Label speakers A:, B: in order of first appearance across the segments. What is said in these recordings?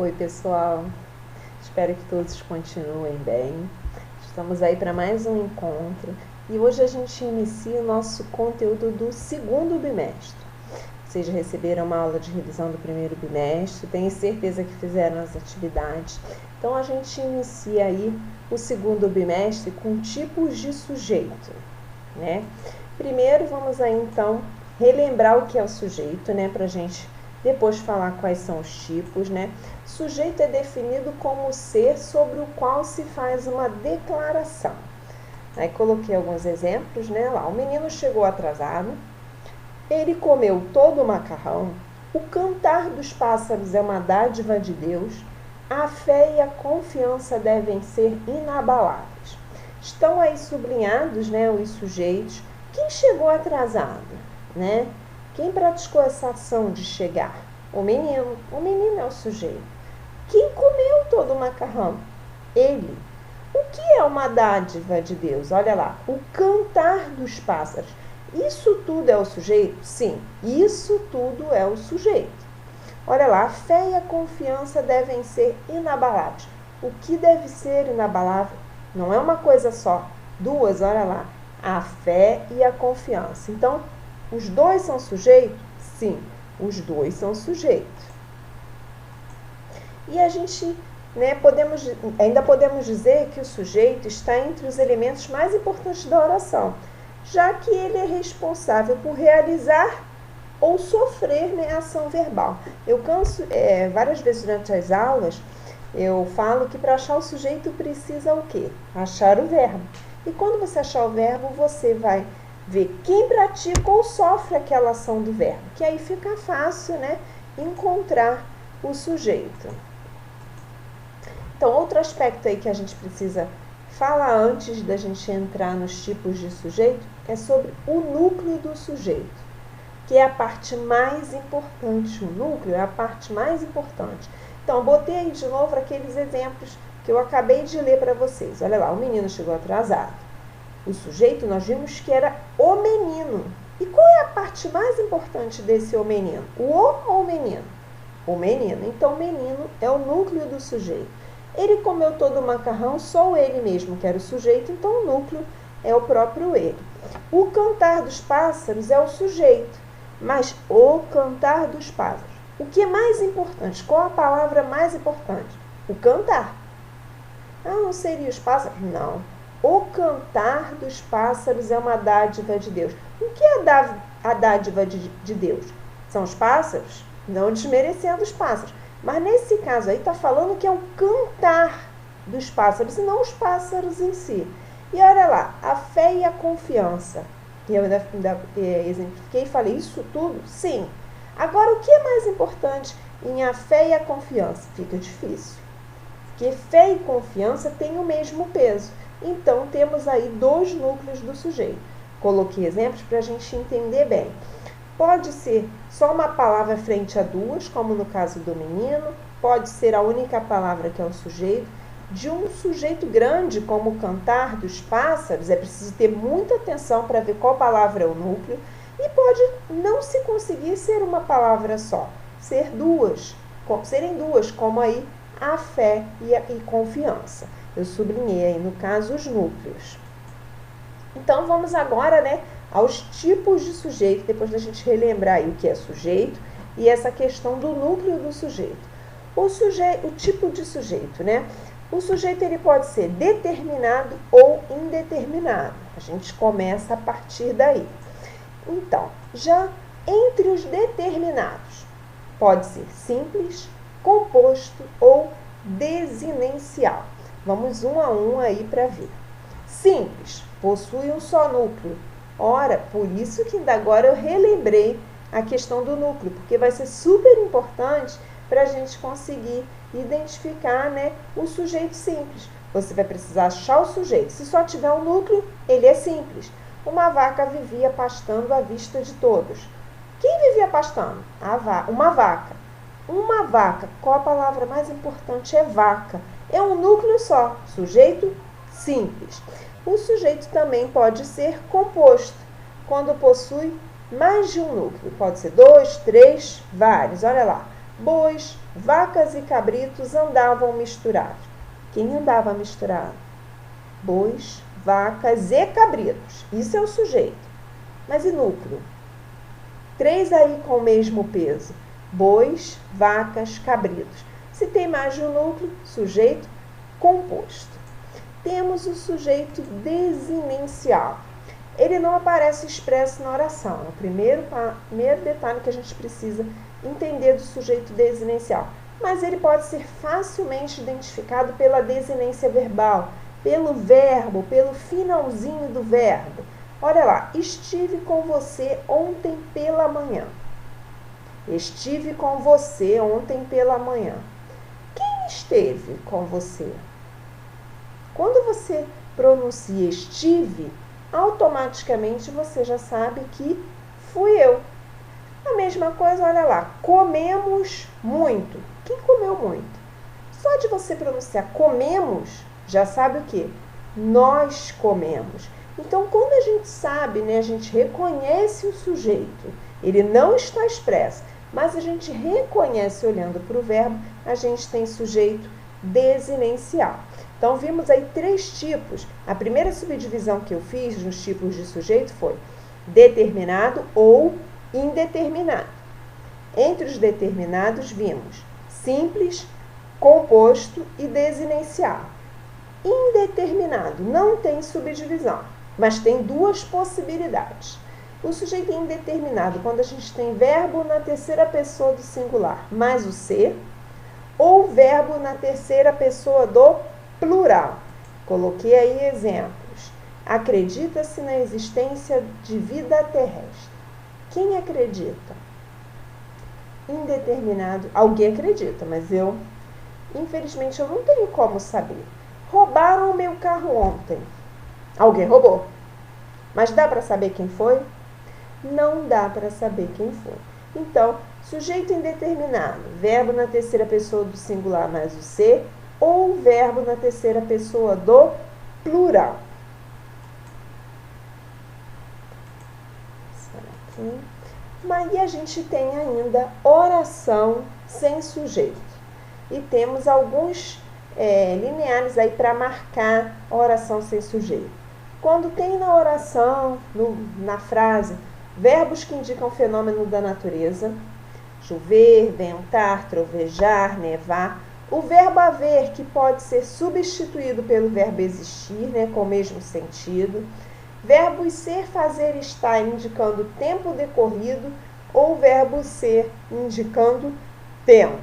A: Oi, pessoal. Espero que todos continuem bem. Estamos aí para mais um encontro e hoje a gente inicia o nosso conteúdo do segundo bimestre. Vocês receberam uma aula de revisão do primeiro bimestre, tenho certeza que fizeram as atividades. Então a gente inicia aí o segundo bimestre com tipos de sujeito, né? Primeiro vamos aí então relembrar o que é o sujeito, né, para a gente depois falar quais são os tipos, né? Sujeito é definido como o ser sobre o qual se faz uma declaração. Aí coloquei alguns exemplos, né? Lá, o menino chegou atrasado, ele comeu todo o macarrão, o cantar dos pássaros é uma dádiva de Deus, a fé e a confiança devem ser inabaláveis. Estão aí sublinhados, né, os sujeitos. Quem chegou atrasado, né? Quem praticou essa ação de chegar? O menino. O menino é o sujeito. Quem comeu todo o macarrão? Ele. O que é uma dádiva de Deus? Olha lá, o cantar dos pássaros. Isso tudo é o sujeito? Sim, isso tudo é o sujeito. Olha lá, a fé e a confiança devem ser inabaláveis. O que deve ser inabalável? Não é uma coisa só, duas, olha lá. A fé e a confiança. Então, os dois são sujeitos? Sim, os dois são sujeitos. E a gente, né, ainda podemos dizer que o sujeito está entre os elementos mais importantes da oração, já que ele é responsável por realizar ou sofrer, né, a ação verbal. Eu canso, várias vezes durante as aulas, eu falo que para achar o sujeito precisa o quê? Achar o verbo. E quando você achar o verbo, você vai ver quem pratica ou sofre aquela ação do verbo, que aí fica fácil, né, encontrar o sujeito. Então, outro aspecto aí que a gente precisa falar antes da gente entrar nos tipos de sujeito é sobre o núcleo do sujeito, que é a parte mais importante. O núcleo é a parte mais importante. Então, botei aí de novo aqueles exemplos que eu acabei de ler para vocês. Olha lá, o menino chegou atrasado. O sujeito, nós vimos que era o menino. E qual é a parte mais importante desse o menino? O ou o menino? O menino. Então, o menino é o núcleo do sujeito. Ele comeu todo o macarrão, só ele mesmo que era o sujeito, então o núcleo é o próprio ele. O cantar dos pássaros é o sujeito, mas o cantar dos pássaros. O que é mais importante? Qual a palavra mais importante? O cantar. Ah, não seria os pássaros? Não. O cantar dos pássaros é uma dádiva de Deus. O que é a dádiva de Deus? São os pássaros? Não desmerecendo os pássaros. Mas nesse caso aí está falando que é o cantar dos pássaros e não os pássaros em si. E olha lá, a fé e a confiança. Eu ainda exemplifiquei e falei isso tudo? Sim. Agora, o que é mais importante em a fé e a confiança? Fica difícil. Porque fé e confiança têm o mesmo peso. Então, temos aí dois núcleos do sujeito. Coloquei exemplos para a gente entender bem. Pode ser só uma palavra frente a duas, como no caso do menino. Pode ser a única palavra que é o sujeito. De um sujeito grande, como o cantar dos pássaros, é preciso ter muita atenção para ver qual palavra é o núcleo. E pode não se conseguir ser uma palavra só, serem duas, como aí a fé e confiança. Eu sublinhei aí, no caso, os núcleos. Então, vamos agora, né, aos tipos de sujeito, depois da gente relembrar aí o que é sujeito e essa questão do núcleo do sujeito. O tipo de sujeito, né? O sujeito ele pode ser determinado ou indeterminado. A gente começa a partir daí. Então, já entre os determinados, pode ser simples, composto ou desinencial. Vamos um a um aí para ver. Simples, possui um só núcleo. Ora, por isso que ainda agora eu relembrei a questão do núcleo, porque vai ser super importante para a gente conseguir identificar, né, o sujeito simples. Você vai precisar achar o sujeito. Se só tiver um núcleo, ele é simples. Uma vaca vivia pastando à vista de todos. Quem vivia pastando? Uma vaca. Uma vaca. Qual a palavra mais importante? É vaca. É um núcleo só. Sujeito simples. O sujeito também pode ser composto, quando possui mais de um núcleo. Pode ser 2, 3, vários. Olha lá. Bois, vacas e cabritos andavam misturados. Quem andava misturado? Bois, vacas e cabritos. Isso é o sujeito. Mas e núcleo? 3 aí com o mesmo peso. Bois, vacas, cabritos. Se tem mais de um núcleo, sujeito composto. Temos o sujeito desinencial. Ele não aparece expresso na oração. É o primeiro detalhe que a gente precisa entender do sujeito desinencial. Mas ele pode ser facilmente identificado pela desinência verbal, pelo verbo, pelo finalzinho do verbo. Olha lá, estive com você ontem pela manhã. Estive com você ontem pela manhã. Quem esteve com você? Quando você pronuncia estive, automaticamente você já sabe que fui eu. A mesma coisa, olha lá, comemos muito. Quem comeu muito? Só de você pronunciar comemos, já sabe o quê? Nós comemos. Então, quando a gente sabe, né, a gente reconhece o sujeito, ele não está expresso, mas a gente reconhece olhando para o verbo, a gente tem sujeito desinencial. Então, vimos aí 3 tipos. A primeira subdivisão que eu fiz nos tipos de sujeito foi determinado ou indeterminado. Entre os determinados, vimos simples, composto e desinencial. Indeterminado não tem subdivisão, mas tem 2 possibilidades. O sujeito indeterminado, quando a gente tem verbo na terceira pessoa do singular mais o ser, ou verbo na terceira pessoa do plural. Coloquei aí exemplos. Acredita-se na existência de vida terrestre. Quem acredita? Indeterminado. Alguém acredita, mas infelizmente, eu não tenho como saber. Roubaram o meu carro ontem. Alguém roubou. Mas dá para saber quem foi? Não dá para saber quem foi. Então, sujeito indeterminado, verbo na terceira pessoa do singular mais o ser, ou verbo na terceira pessoa do plural. Mas a gente tem ainda oração sem sujeito. E temos alguns lineares aí para marcar a oração sem sujeito. Quando tem na oração, na frase, verbos que indicam fenômeno da natureza, chover, ventar, trovejar, nevar, o verbo haver, que pode ser substituído pelo verbo existir, né, com o mesmo sentido, verbos ser, fazer, estar, indicando tempo decorrido, ou verbo ser, indicando tempo.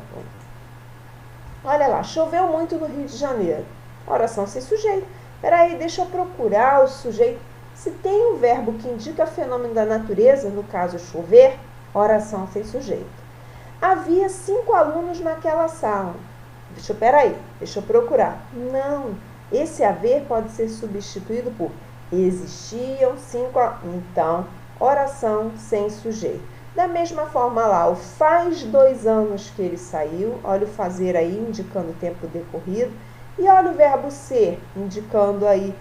A: Olha lá, choveu muito no Rio de Janeiro. Oração sem sujeito. Peraí, deixa eu procurar o sujeito. Se tem um verbo que indica fenômeno da natureza, no caso chover, oração sem sujeito. Havia 5 alunos naquela sala. Deixa eu procurar. Não, esse haver pode ser substituído por existiam 5 alunos. Então, oração sem sujeito. Da mesma forma lá, o faz 2 anos que ele saiu, olha o fazer aí, indicando o tempo decorrido, e olha o verbo ser, indicando aí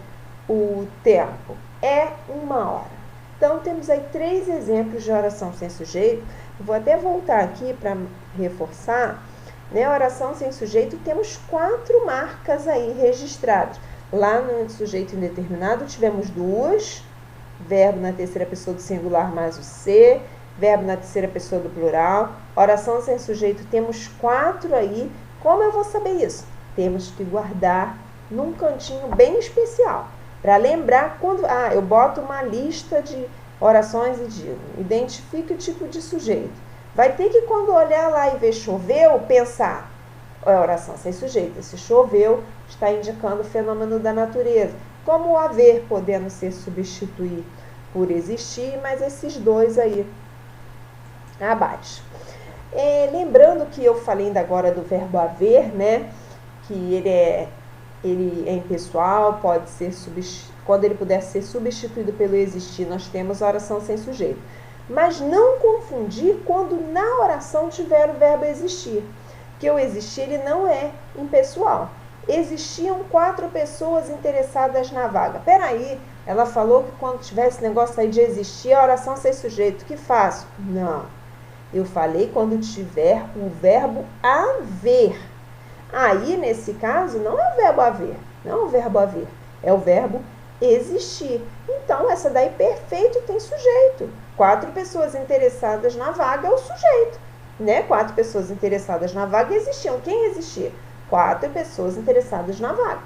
A: o tempo. É 1 hora. Então, temos aí 3 exemplos de oração sem sujeito. Vou até voltar aqui para reforçar, né? Oração sem sujeito, temos 4 marcas aí registradas. Lá no sujeito indeterminado, tivemos 2, verbo na terceira pessoa do singular mais o ser, verbo na terceira pessoa do plural. Oração sem sujeito, temos 4 aí. Como eu vou saber isso? Temos que guardar num cantinho bem especial, para lembrar quando... eu boto uma lista de orações e digo, identifique o tipo de sujeito. Vai ter que, quando olhar lá e ver choveu, pensar, é oração sem sujeito. Esse choveu está indicando o fenômeno da natureza. Como o haver podendo ser substituído por existir, mas esses 2 aí abaixo. Lembrando que eu falei ainda agora do verbo haver, né? Que ele é impessoal, pode ser quando ele puder ser substituído pelo existir, nós temos a oração sem sujeito. Mas não confundir quando na oração tiver o verbo existir, que o existir ele não é impessoal. Existiam 4 pessoas interessadas na vaga. Peraí, ela falou que quando tivesse negócio aí de existir, a oração sem sujeito, que faço? Não. Eu falei quando tiver o verbo haver. Aí, nesse caso, não é o verbo haver, não é o verbo haver, é o verbo existir. Então, essa daí perfeito tem sujeito. 4 pessoas interessadas na vaga é o sujeito, né? 4 pessoas interessadas na vaga existiam. Quem existia? 4 pessoas interessadas na vaga.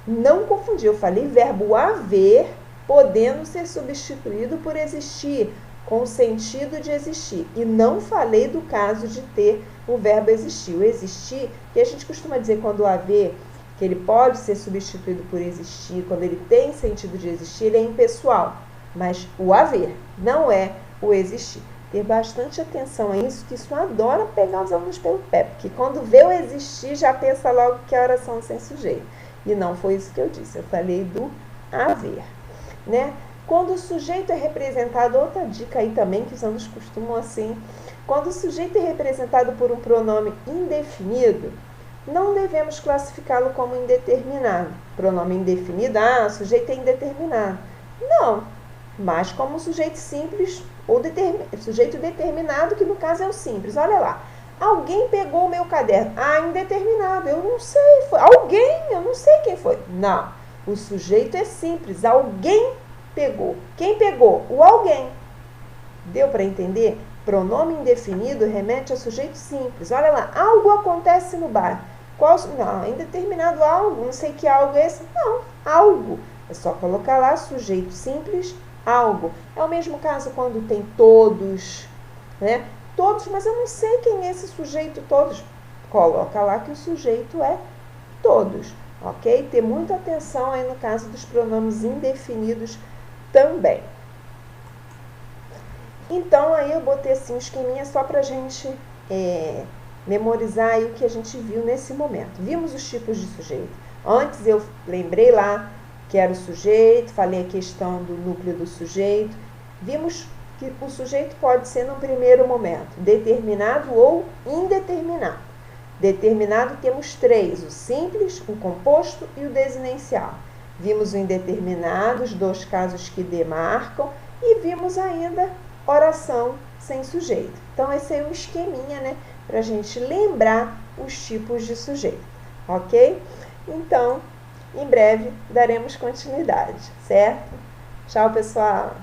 A: Não confundir, eu falei verbo haver, podendo ser substituído por existir, com o sentido de existir. E não falei do caso de ter o verbo existir. O existir, que a gente costuma dizer quando o haver, que ele pode ser substituído por existir, quando ele tem sentido de existir, ele é impessoal. Mas o haver não é o existir. Ter bastante atenção a isso, que isso adora pegar os alunos pelo pé, porque quando vê o existir, já pensa logo que é oração sem sujeito. E não foi isso que eu disse, eu falei do haver, né? Quando o sujeito é representado, outra dica aí também que os alunos costumam assim, quando o sujeito é representado por um pronome indefinido, não devemos classificá-lo como indeterminado. Pronome indefinido, o sujeito é indeterminado. Não, mas como um sujeito simples ou sujeito determinado, que no caso é o simples. Olha lá, alguém pegou o meu caderno. Indeterminado, eu não sei, foi alguém, eu não sei quem foi. Não, o sujeito é simples, alguém pegou. Quem pegou? O alguém. Deu para entender? Pronome indefinido remete a sujeito simples. Olha lá, algo acontece no bar. Não, indeterminado algo, não sei que algo é esse. Não, algo. É só colocar lá sujeito simples, algo. É o mesmo caso quando tem todos, né? Todos, mas eu não sei quem é esse sujeito todos. Coloca lá que o sujeito é todos, ok? Ter muita atenção aí no caso dos pronomes indefinidos também. Então, aí eu botei assim um esqueminha só pra gente memorizar aí o que a gente viu nesse momento. Vimos os tipos de sujeito. Antes eu lembrei lá que era o sujeito, falei a questão do núcleo do sujeito. Vimos que o sujeito pode ser no primeiro momento determinado ou indeterminado. Determinado temos 3, o simples, o composto e o desinencial. Vimos o indeterminado, os 2 casos que demarcam, e vimos ainda oração sem sujeito. Então, esse é um esqueminha, né, para a gente lembrar os tipos de sujeito, ok? Então, em breve daremos continuidade, certo? Tchau, pessoal!